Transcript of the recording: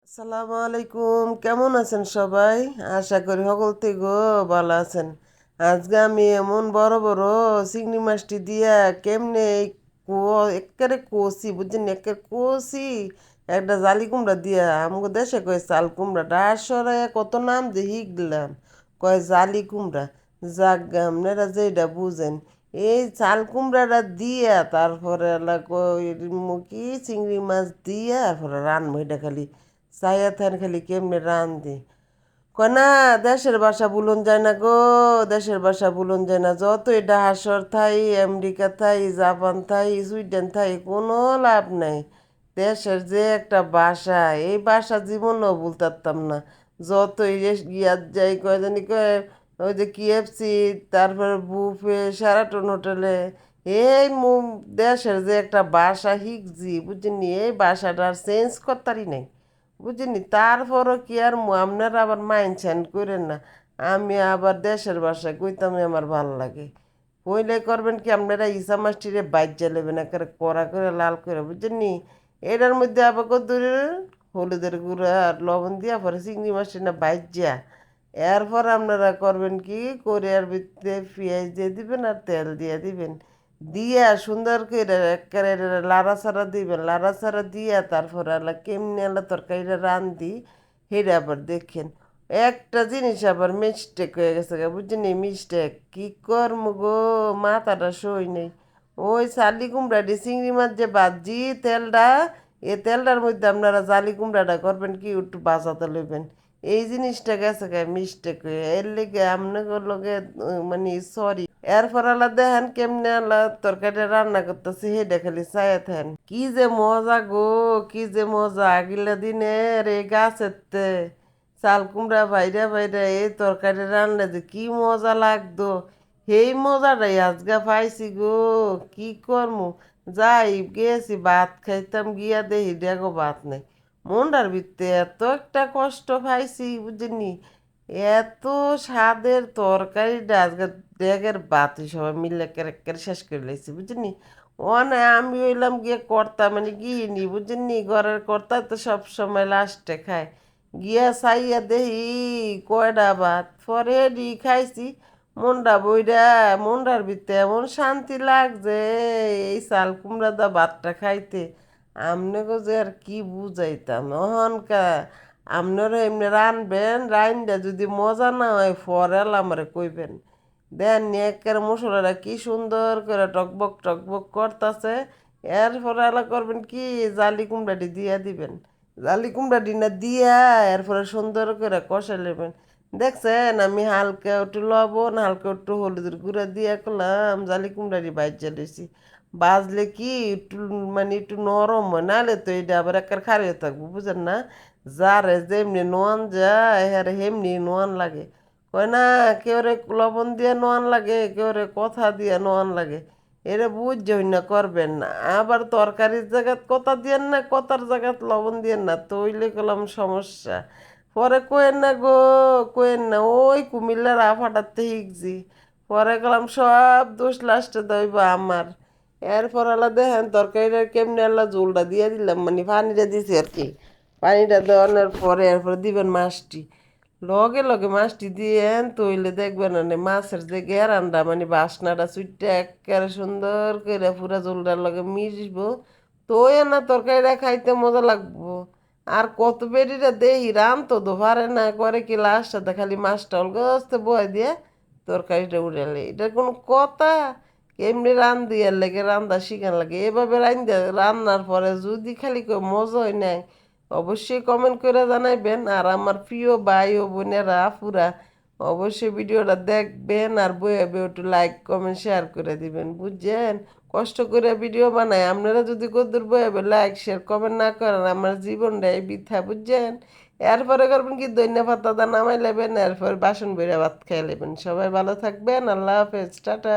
আসসালামু আলাইকুম, কেমন আছেন সবাই? আশা করি সকল থেকে ভালো আছেন। আজকে আমি এমন বড় বড় চিংড়ি মাছটি দিয়া কেমনে একেবারে কষি বুঝছেন, একেবারে কষি একটা জালি কুমড়া দিয়া আমাকে দেশে কয় চাল কুমড়াটা আসরে কত নাম দিয়ে শিখলাম, কয় জালি কুমড়া। যাক আপনারা যেটা বুঝেন এই চাল কুমড়াটা দিয়া তারপরে কি চিংড়ি মাছ দিয়া তারপরে রানবো এটা খালি চাইয়া থান খালি কেমনে রান্ধি। কয় না দেশের ভাষা ভুলন যায় না গো, দেশের ভাষা ভুলন যায় না। যত এটা হাসর থাই, আমেরিকা থাই, জাপান থাই, সুইডেন থাই, কোনো লাভ নাই। দেশের যে একটা ভাষা, এই ভাষা জীবনও ভুলতে পারতাম না। যত ইয়াত যাই কয় জানি কয় ওই যে KFC, তারপরে বুফে, শেরাটন হোটেলে, এই দেশের যে একটা ভাষা শিখছি বুঝলি, এই ভাষাটা চেঞ্জ করতারি নাই বুঝিনি। তারপরও কি আর আপনারা আবার মাইন্ড সাইন্ড করেন না, আমি আবার দেশের ভাষায় কইতাম আমার ভাল লাগে। কইলে করবেন কি আপনারা ইসা মাছটিরে বাইজা নেবেন একেবারে কড়া করে লাল করে বুঝছেন। এটার মধ্যে আবার কত হলুদের গুঁড়া আর লবণ দিয়া পরে চিংড়ি মাছটি না বাইজা এরপর আপনারা করবেন কি কোরিয়ার ভিতরে পেঁয়াজ দিয়ে দিবেন আর তেল দিয়ে দিবেন, দিয়া সুন্দর করে একেবারে লাড়াচাড়া দিবেন, লাড়াচাড়া দিয়া তারপর আল্লাহ কেমনি আল্লাহ তরকারিটা রান্ধি সেটা আবার দেখেন। একটা জিনিস আবার মিস্টেক হয়ে গেছে বুঝছেন, মিস্টেক কি করমু গো, মাথাটা সই নেই। ওই শালি কুমড়াটি চিংড়ি মাছ যে ভাজি তেলটা, এই তেলটার মধ্যে আপনারা জালি কুমড়াটা করবেন কি একটু বাঁচাতে লইবেন। এই জিনিসটা গেছে গায়ে মিস্টেক হয়ে, এর লেগে আপনাদের লগে মানে সরি। এরপর আল্লাহ দেখেন কেমনে আল্লাহ তরকারিটা রান্না করতেছে সেটা খালি চাইয়া থাকেন। কি যে মজা গো, কি যে মজা আগিলা দিনের এই গাছেতে চাল কুমড়া বাইরে বাইরে এই তরকারি রান্না যে কি মজা লাগতো, সেই মজাটাই আজকে পাইছি গো। কি করমু, যাই গেছি ভাত খাইতাম গিয়া দেখি দেখো ভাত নেই। মনটার ভিতরে এত একটা কষ্ট পাইছি বুঝলি, এত স্বাদের তরকারিটা আজকে ডেগের বাতি সবাই মিলে কেরেক্কের শেষ করে লাইছি বুঝলি। না আমি হইলাম গিয়ে কর্তা মানে গিয়ে বুঝলি, ঘরের কর্তা তো সব সময় লাস্টে খায়। গিয়া চাইয়া দেহি কয়টা ভাত পরে দি খাইছি, মনটা বইরা মনটার ভিতরে এমন শান্তি লাগছে এই চাল কুমড়া দা ভাতটা খাইতে। আমনেগো যে আর কি বুঝাইতাম অহনকা। আপনারা এমনি রানবেন, রাইনটা যদি মজা না হয় ফরেল আমারে কইবেন। দেন একের মশলাটা কি সুন্দর করে টকবক টকবক করতেছে। এরপরে আলা করবেন কি জালি কুমড়াটি দিয়া দিবেন, জালি কুমড়াটি না দিয়া এরপরে সুন্দর করে কষা নেবেন। দেখছেন আমি হালকা একটু লবণ হালকা একটু হলুদের গুঁড়া দিয়া করলাম জালি কুমড়াটি বাইজা লইছি। বাজলে কি একটু মানে একটু নরম হয়, নাহলে তো এটা আবার একের খারিয়ে থাকবো বুঝেন না। যারে যেমনি নোয়ান যায় হ্যাঁ হেমনি নোয়ান লাগে। কয় না কেউ রে লবণ দিয়ে নোয়ান লাগে, কেউ রে কথা দিয়ে নোয়ান লাগে। এরে বুঝ না করবেন না, আবার তরকারির জায়গাত কথা দিয়েন না, কথার জায়গাত লবণ দিয়েন না, তৈলে গেলাম সমস্যা। পরে কোয়েন না গো, কোয়েন না, ওই কুমিল্লার আফাটাতে শিখছি। পরে গেলাম সব দোষ লাস্টে দইব আমার। এরপর আল্লাহ দেখেন তরকারিটা কেমনি আল্লাহ ঝোলটা দিয়ে দিলাম মানে পানিটা দিছি আর কি। পানিটা দেওয়ানোর পরে এরপরে দিবেন মাছটি, লগে লগে মাছটি দিয়েন তইলে দেখবেন মানে মাছের যে গেরানটা মানে বাসনাটা সুইটটা একেবারে সুন্দর করে পুরা ঝোলটার লগে মিশবো। তো না তরকারিটা খাইতে মজা লাগবো। আর কত বেরিটা দেহি রান তো পারে না, করে কি লাস্টটাতে খালি মাছটা অলগস্তে বয় দিয়ে তরকারিটা উড়ালে, এটার কোনো কথা? এমনি রান্ধি এর লেগে রান্দা শিখান লাগে, এভাবে রান্নার পরে যদি খালি মজা হয় নাই অবশ্যই কমেন্ট করে জানাইবেন। আর আমার প্রিয় ভাই ও বোনেরা আপুরা অবশ্যই ভিডিওটা দেখবেন আর বইয়ে বই একটু লাইক কমেন্ট শেয়ার করে দিবেন বুঝছেন। কষ্ট করে ভিডিও বানায় আপনারা যদি কদ্দুর বইয়ে লাইক শেয়ার কমেন্ট না করেন আমার জীবনটাই বৃথা বুঝছেন। এরপরে করবেন কি ধন্যবাদ দাদা নামাই লেবেন, এরপর বাসন বেড়ে ভাত খেয়ে নেবেন। সবাই ভালো থাকবেন, আল্লাহ হাফেজ, টাটা।